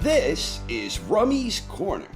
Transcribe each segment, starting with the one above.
This is Rummy's Corner.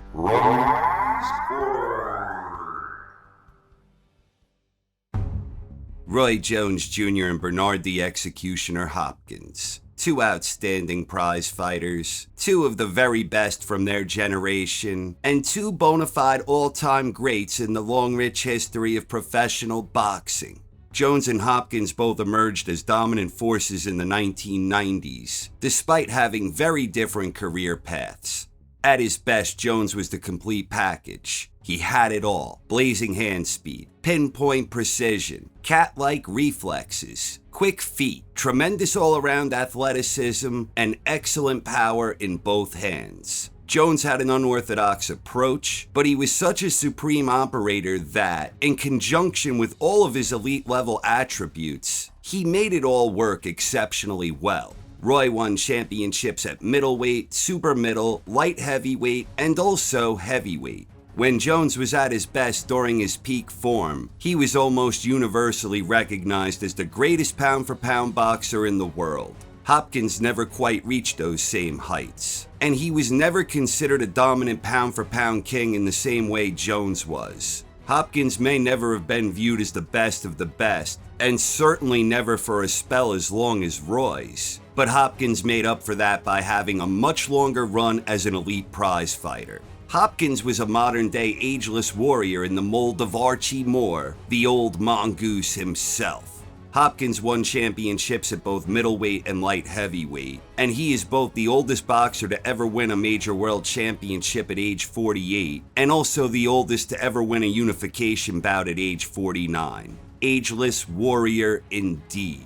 Roy Jones Jr. and Bernard the Executioner Hopkins. Two outstanding prize fighters, two of the very best from their generation, and two bona fide all-time greats in the long rich history of professional boxing. Jones and Hopkins both emerged as dominant forces in the 1990s, despite having very different career paths. At his best, Jones was the complete package. He had it all: blazing hand speed, pinpoint precision, cat-like reflexes, quick feet, tremendous all-around athleticism, and excellent power in both hands. Jones had an unorthodox approach, but he was such a supreme operator that, in conjunction with all of his elite-level attributes, he made it all work exceptionally well. Roy won championships at middleweight, super middle, light heavyweight, and also heavyweight. When Jones was at his best during his peak form, he was almost universally recognized as the greatest pound-for-pound boxer in the world. Hopkins never quite reached those same heights, and he was never considered a dominant pound-for-pound king in the same way Jones was. Hopkins may never have been viewed as the best of the best, and certainly never for a spell as long as Roy's, but Hopkins made up for that by having a much longer run as an elite prize fighter. Hopkins was a modern-day ageless warrior in the mold of Archie Moore, the old mongoose himself. Hopkins won championships at both middleweight and light heavyweight, and he is both the oldest boxer to ever win a major world championship at age 48, and also the oldest to ever win a unification bout at age 49. Ageless warrior indeed.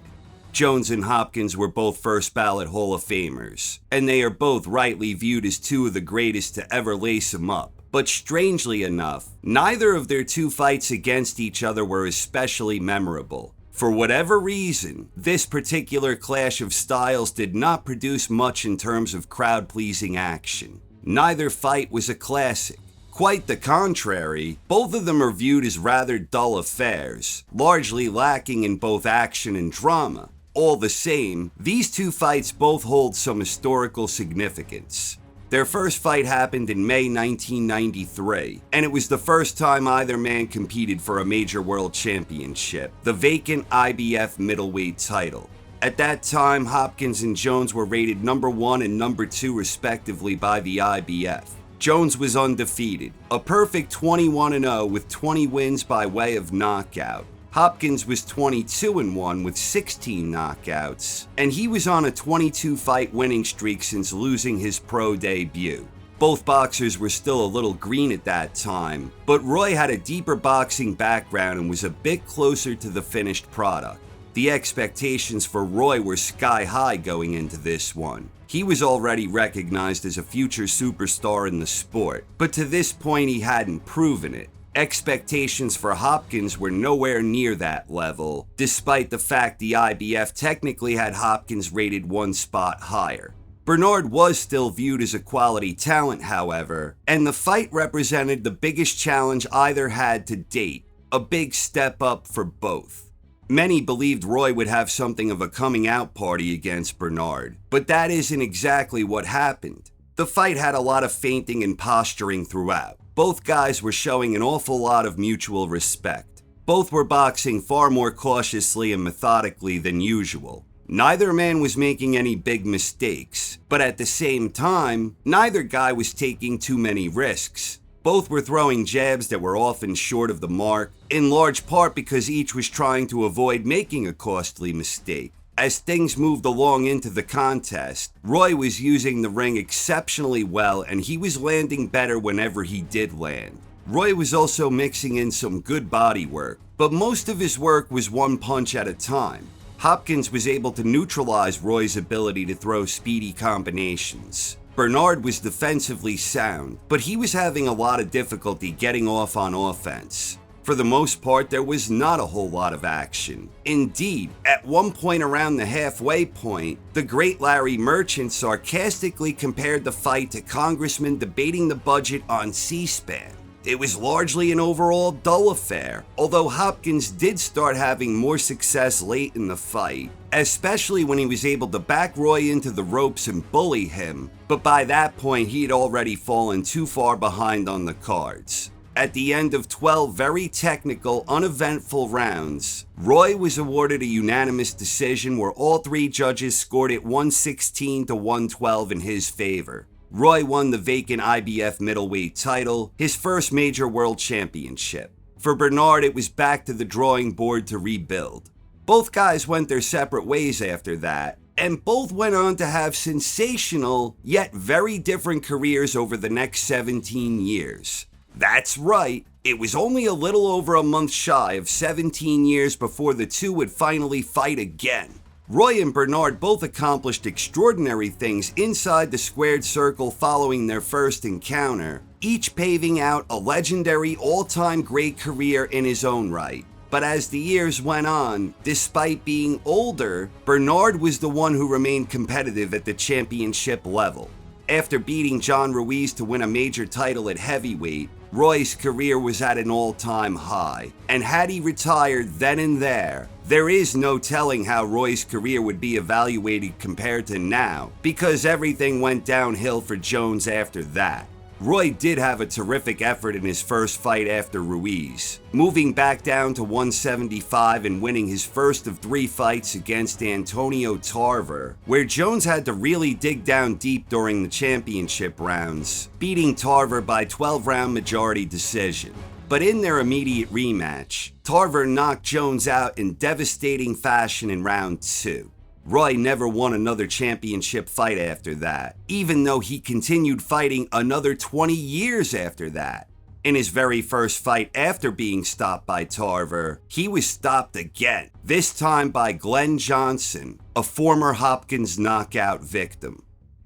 Jones and Hopkins were both first ballot Hall of Famers, and they are both rightly viewed as two of the greatest to ever lace 'em up. But strangely enough, neither of their two fights against each other were especially memorable. For whatever reason, this particular clash of styles did not produce much in terms of crowd-pleasing action. Neither fight was a classic. Quite the contrary, both of them are viewed as rather dull affairs, largely lacking in both action and drama. All the same, these two fights both hold some historical significance. Their first fight happened in May 1993, and it was the first time either man competed for a major world championship, the vacant IBF middleweight title. At that time, Hopkins and Jones were rated number 1 and number 2 respectively by the IBF. Jones was undefeated, a perfect 21-0 with 20 wins by way of knockout. Hopkins was 22-1 with 16 knockouts, and he was on a 22-fight winning streak since losing his pro debut. Both boxers were still a little green at that time, but Roy had a deeper boxing background and was a bit closer to the finished product. The expectations for Roy were sky high going into this one. He was already recognized as a future superstar in the sport, but to this point he hadn't proven it. Expectations for Hopkins were nowhere near that level, despite the fact the IBF technically had Hopkins rated one spot higher. Bernard was still viewed as a quality talent, however, and the fight represented the biggest challenge either had to date, a big step up for both. Many believed Roy would have something of a coming out party against Bernard, but that isn't exactly what happened. The fight had a lot of feinting and posturing throughout. Both guys were showing an awful lot of mutual respect. Both were boxing far more cautiously and methodically than usual. Neither man was making any big mistakes, but at the same time, neither guy was taking too many risks. Both were throwing jabs that were often short of the mark, in large part because each was trying to avoid making a costly mistake. As things moved along into the contest, Roy was using the ring exceptionally well, and he was landing better whenever he did land. Roy was also mixing in some good body work, but most of his work was one punch at a time. Hopkins was able to neutralize Roy's ability to throw speedy combinations. Bernard was defensively sound, but he was having a lot of difficulty getting off on offense. For the most part, there was not a whole lot of action. Indeed, at one point around the halfway point, the great Larry Merchant sarcastically compared the fight to congressmen debating the budget on C-SPAN. It was largely an overall dull affair, although Hopkins did start having more success late in the fight. especially when he was able to back Roy into the ropes and bully him, but by that point he had already fallen too far behind on the cards. At the end of 12 very technical, uneventful rounds, Roy was awarded a unanimous decision where all three judges scored it 116 to 112 in his favor. Roy won the vacant IBF middleweight title, his first major world championship. For Bernard, it was back to the drawing board to rebuild. Both guys went their separate ways after that, and both went on to have sensational, yet very different careers over the next 17 years. That's right, it was only a little over a month shy of 17 years before the two would finally fight again. Roy and Bernard both accomplished extraordinary things inside the squared circle following their first encounter, each paving out a legendary all-time great career in his own right. But as the years went on, despite being older, Bernard was the one who remained competitive at the championship level. After beating John Ruiz to win a major title at heavyweight, Roy's career was at an all-time high, and had he retired then and there is no telling how Roy's career would be evaluated compared to now, because everything went downhill for Jones after that. Roy did have a terrific effort in his first fight after Ruiz, moving back down to 175 and winning his first of 3 fights against Antonio Tarver, where Jones had to really dig down deep during the championship rounds, beating Tarver by 12-round majority decision. But in their immediate rematch, Tarver knocked Jones out in devastating fashion in round 2. Roy never won another championship fight after that, even though he continued fighting another 20 years after that. In his very first fight after being stopped by Tarver, he was stopped again, this time by Glenn Johnson, a former Hopkins knockout victim.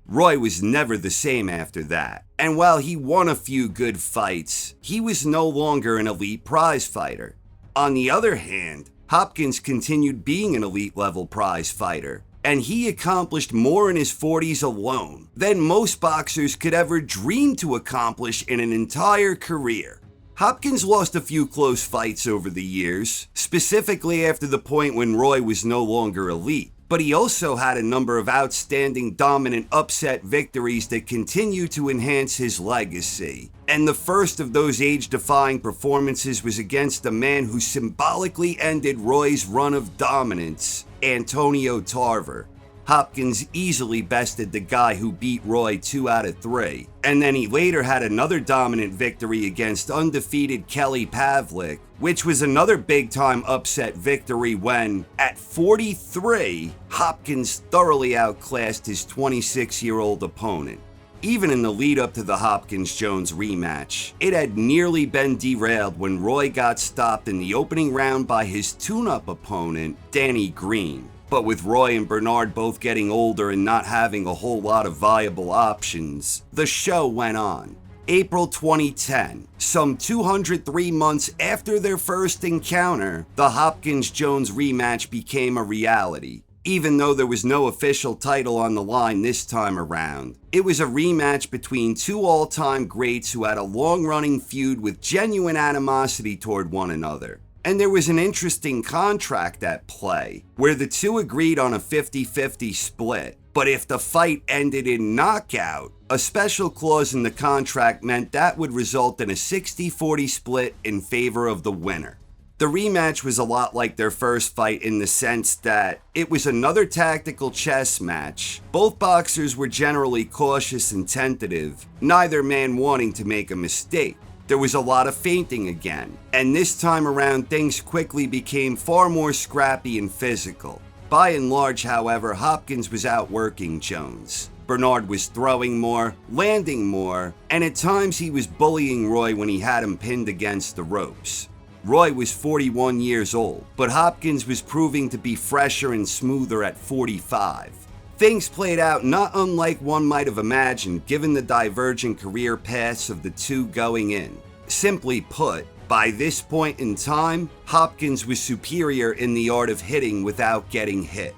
Roy was never the same after that, and while he won a few good fights, he was no longer an elite prize fighter. On the other hand, Hopkins continued being an elite-level prize fighter, and he accomplished more in his 40s alone than most boxers could ever dream to accomplish in an entire career. Hopkins lost a few close fights over the years, specifically after the point when Roy was no longer elite, but he also had a number of outstanding dominant upset victories that continue to enhance his legacy. And the first of those age-defying performances was against the man who symbolically ended Roy's run of dominance, Antonio Tarver. Hopkins easily bested the guy who beat Roy 2 out of 3, and then he later had another dominant victory against undefeated Kelly Pavlik, which was another big-time upset victory when, at 43, Hopkins thoroughly outclassed his 26-year-old opponent. Even in the lead-up to the Hopkins-Jones rematch, it had nearly been derailed when Roy got stopped in the opening round by his tune-up opponent, Danny Green. But with Roy and Bernard both getting older and not having a whole lot of viable options, the show went on. April 2010, some 203 months after their first encounter, the Hopkins-Jones rematch became a reality. Even though there was no official title on the line this time around, it was a rematch between two all-time greats who had a long-running feud with genuine animosity toward one another. And there was an interesting contract at play, where the two agreed on a 50-50 split. But if the fight ended in knockout, a special clause in the contract meant that would result in a 60-40 split in favor of the winner. The rematch was a lot like their first fight in the sense that it was another tactical chess match. Both boxers were generally cautious and tentative, neither man wanting to make a mistake. There was a lot of feinting again, and this time around things quickly became far more scrappy and physical. By and large, however, Hopkins was outworking Jones. Bernard was throwing more, landing more, and at times he was bullying Roy when he had him pinned against the ropes. Roy was 41 years old, but Hopkins was proving to be fresher and smoother at 45. Things played out not unlike one might have imagined given the divergent career paths of the two going in. Simply put, by this point in time, Hopkins was superior in the art of hitting without getting hit.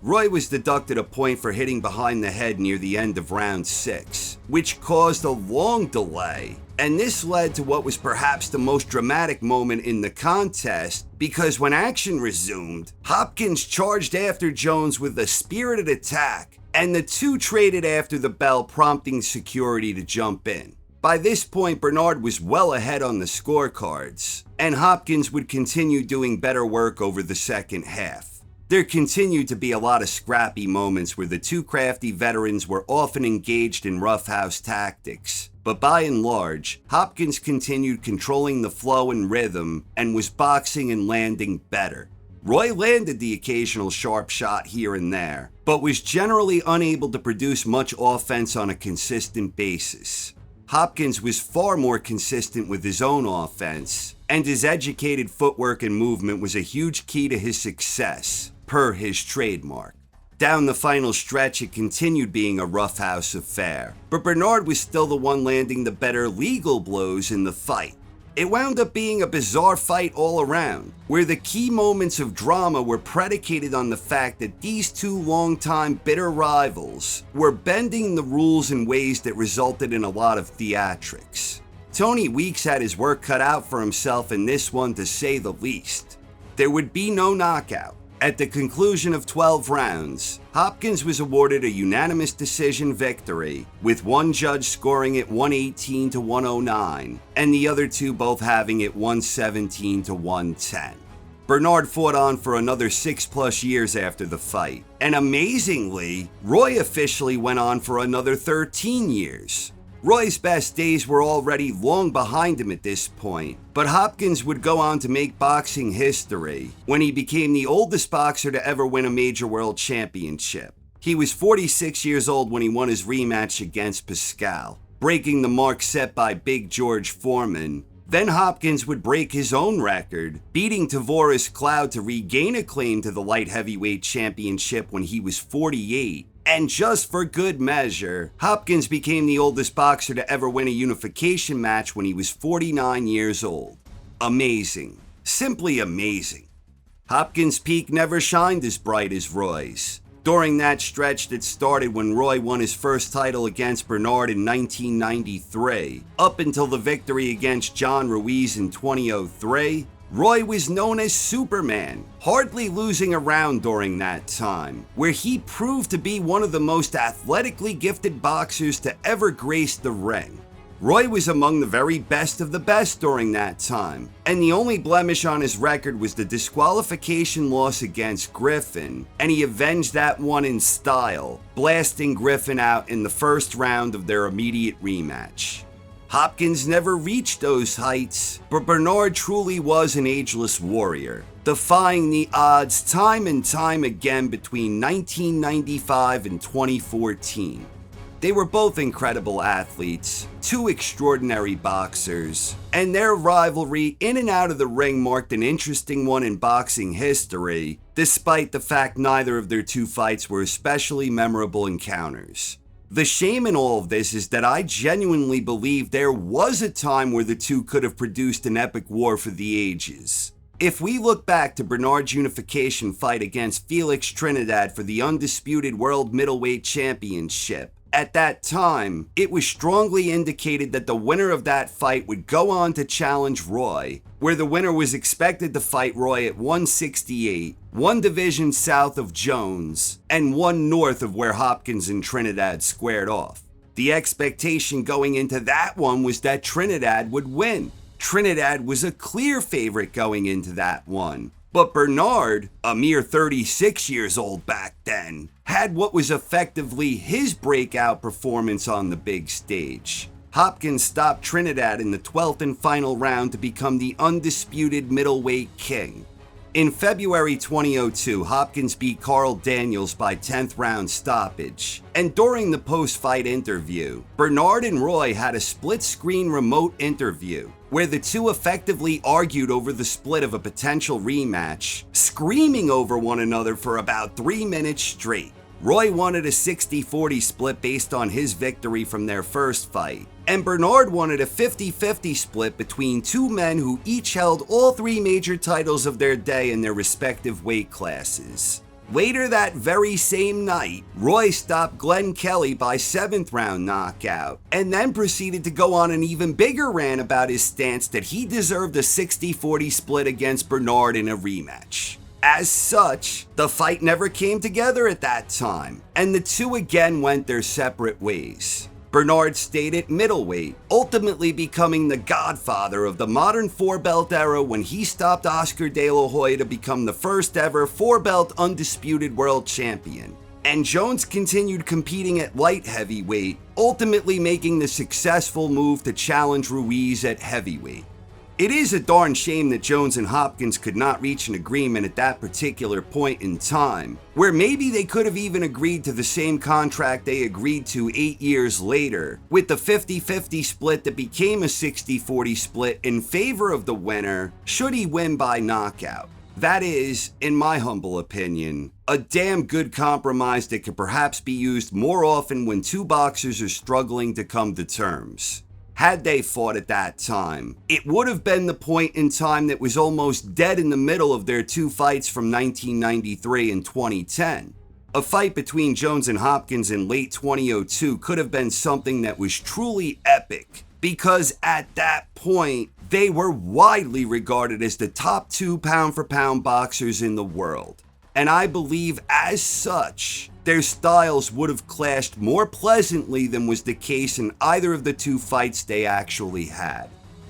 Roy was deducted a point for hitting behind the head near the end of round 6, which caused a long delay, And this led to what was perhaps the most dramatic moment in the contest, because when action resumed, Hopkins charged after Jones with a spirited attack, and the two traded after the bell, prompting security to jump in. By this point, Bernard was well ahead on the scorecards, and Hopkins would continue doing better work over the second half. There continued to be a lot of scrappy moments where the two crafty veterans were often engaged in roughhouse tactics, but by and large, Hopkins continued controlling the flow and rhythm and was boxing and landing better. Roy landed the occasional sharp shot here and there, but was generally unable to produce much offense on a consistent basis. Hopkins was far more consistent with his own offense, and his educated footwork and movement was a huge key to his success, per his trademark. Down the final stretch, it continued being a roughhouse affair, but Bernard was still the one landing the better legal blows in the fight. It wound up being a bizarre fight all around, where the key moments of drama were predicated on the fact that these two longtime bitter rivals were bending the rules in ways that resulted in a lot of theatrics. Tony Weeks had his work cut out for himself in this one, to say the least. There would be no knockout. At the conclusion of 12 rounds, Hopkins was awarded a unanimous decision victory, with one judge scoring it 118 to 109, and the other two both having it 117 to 110. Bernard fought on for another 6+ years after the fight, and amazingly, Roy officially went on for another 13 years. Roy's best days were already long behind him at this point, but Hopkins would go on to make boxing history when he became the oldest boxer to ever win a major world championship. He was 46 years old when he won his rematch against Pascal, breaking the mark set by Big George Foreman. Then Hopkins would break his own record, beating Tavoris Cloud to regain a claim to the light heavyweight championship when he was 48. And just for good measure, Hopkins became the oldest boxer to ever win a unification match when he was 49 years old. Amazing. Simply amazing. Hopkins' peak never shined as bright as Roy's. During that stretch that started when Roy won his first title against Bernard in 1993, up until the victory against John Ruiz in 2003, Roy was known as Superman, hardly losing a round during that time, where he proved to be one of the most athletically gifted boxers to ever grace the ring. Roy was among the very best of the best during that time, and the only blemish on his record was the disqualification loss against Griffin, and he avenged that one in style, blasting Griffin out in the first round of their immediate rematch. Hopkins never reached those heights, but Bernard truly was an ageless warrior, defying the odds time and time again between 1995 and 2014. They were both incredible athletes, two extraordinary boxers, and their rivalry in and out of the ring marked an interesting one in boxing history, despite the fact neither of their two fights were especially memorable encounters. The shame in all of this is that I genuinely believe there was a time where the two could have produced an epic war for the ages. If we look back to Bernard's unification fight against Felix Trinidad for the undisputed World Middleweight Championship, at that time, it was strongly indicated that the winner of that fight would go on to challenge Roy, where the winner was expected to fight Roy at 168, one division south of Jones, and one north of where Hopkins and Trinidad squared off. The expectation going into that one was that Trinidad would win. Trinidad was a clear favorite going into that one. But Bernard, a mere 36 years old back then, had what was effectively his breakout performance on the big stage. Hopkins stopped Trinidad in the 12th and final round to become the undisputed middleweight king. In February 2002, Hopkins beat Carl Daniels by 10th round stoppage, and during the post-fight interview, Bernard and Roy had a split-screen remote interview where the two effectively argued over the split of a potential rematch, screaming over one another for about 3 minutes straight. Roy wanted a 60-40 split based on his victory from their first fight, and Bernard wanted a 50-50 split between two men who each held all 3 major titles of their day in their respective weight classes. Later that very same night, Roy stopped Glenn Kelly by 7th round knockout, and then proceeded to go on an even bigger rant about his stance that he deserved a 60-40 split against Bernard in a rematch. As such, the fight never came together at that time, and the two again went their separate ways. Bernard stayed at middleweight, ultimately becoming the godfather of the modern 4-belt era when he stopped Oscar De La Hoya to become the first ever 4-belt undisputed world champion. And Jones continued competing at light heavyweight, ultimately making the successful move to challenge Ruiz at heavyweight. It is a darn shame that Jones and Hopkins could not reach an agreement at that particular point in time, where maybe they could have even agreed to the same contract they agreed to 8 years later, with the 50-50 split that became a 60-40 split in favor of the winner should he win by knockout. That is, in my humble opinion, a damn good compromise that could perhaps be used more often when two boxers are struggling to come to terms. Had they fought at that time, it would have been the point in time that was almost dead in the middle of their two fights from 1993 and 2010. A fight between Jones and Hopkins in late 2002 could have been something that was truly epic, because at that point, they were widely regarded as the top two pound-for-pound boxers in the world. And I believe as such, their styles would have clashed more pleasantly than was the case in either of the two fights they actually had.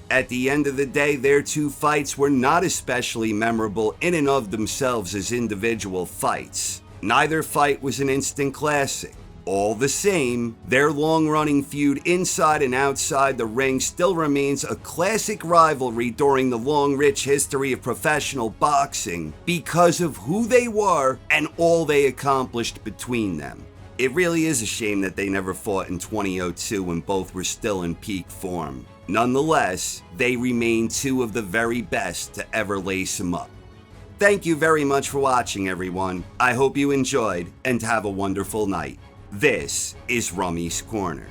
At the end of the day, their two fights were not especially memorable in and of themselves as individual fights. Neither fight was an instant classic. All the same, their long-running feud inside and outside the ring still remains a classic rivalry during the long, rich history of professional boxing because of who they were and all they accomplished between them. It really is a shame that they never fought in 2002 when both were still in peak form. Nonetheless, they remain two of the very best to ever lace them up. Thank you very much for watching, everyone. I hope you enjoyed, and have a wonderful night. This is Rummy's Corner.